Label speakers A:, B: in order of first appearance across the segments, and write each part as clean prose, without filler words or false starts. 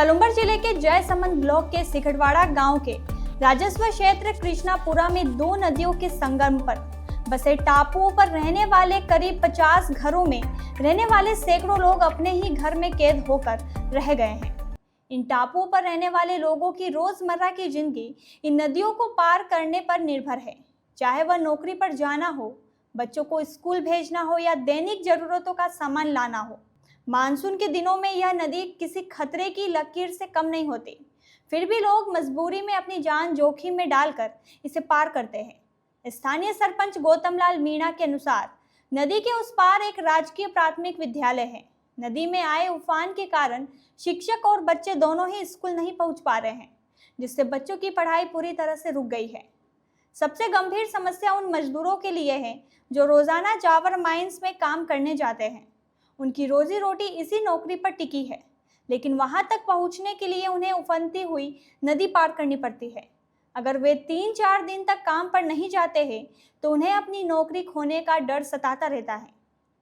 A: सलूम्बर जिले के जयसमंद ब्लॉक के सिकटवाड़ा गांव के राजस्व क्षेत्र कृष्णापुरा में दो नदियों के संगम पर बसे टापुओं पर रहने वाले करीब 50 घरों में रहने वाले सैकड़ों लोग अपने ही घर में कैद होकर रह गए हैं। इन टापुओं पर रहने वाले लोगों की रोजमर्रा की जिंदगी इन नदियों को पार करने पर निर्भर है, चाहे वह नौकरी पर जाना हो, बच्चों को स्कूल भेजना हो या दैनिक जरूरतों का सामान लाना हो। मानसून के दिनों में यह नदी किसी खतरे की लकीर से कम नहीं होती, फिर भी लोग मजबूरी में अपनी जान जोखिम में डालकर इसे पार करते हैं। स्थानीय सरपंच गौतम लाल मीणा के अनुसार नदी के उस पार एक राजकीय प्राथमिक विद्यालय है। नदी में आए उफान के कारण शिक्षक और बच्चे दोनों ही स्कूल नहीं पहुंच पा रहे हैं, जिससे बच्चों की पढ़ाई पूरी तरह से रुक गई है। सबसे गंभीर समस्या उन मजदूरों के लिए है जो रोजाना जावर माइंस में काम करने जाते हैं। उनकी रोजी रोटी इसी नौकरी पर टिकी है, लेकिन वहां तक पहुंचने के लिए उन्हें उफनती हुई नदी पार करनी पड़ती है। अगर वे 3-4 दिन तक काम पर नहीं जाते हैं तो उन्हें अपनी नौकरी खोने का डर सताता रहता है।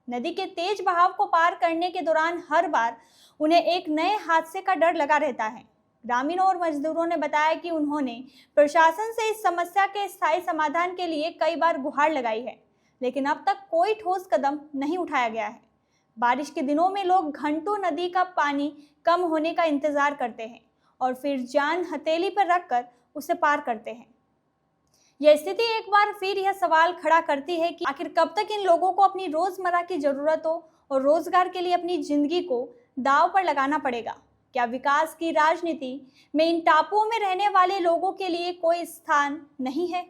A: नदी के तेज बहाव को पार करने के दौरान हर बार उन्हें एक नए हादसे का डर लगा रहता है। ग्रामीणों और मजदूरों ने बताया कि उन्होंने प्रशासन से इस समस्या के स्थायी समाधान के लिए कई बार गुहार लगाई है, लेकिन अब तक कोई ठोस कदम नहीं उठाया गया है। बारिश के दिनों में लोग घंटों नदी का पानी कम होने का इंतजार करते हैं और फिर जान हथेली पर रखकर उसे पार करते हैं। यह स्थिति एक बार फिर यह सवाल खड़ा करती है कि आखिर कब तक इन लोगों को अपनी रोजमर्रा की जरूरतों और रोजगार के लिए अपनी जिंदगी को दांव पर लगाना पड़ेगा। क्या विकास की राजनीति में इन टापुओं में रहने वाले लोगों के लिए कोई स्थान नहीं है?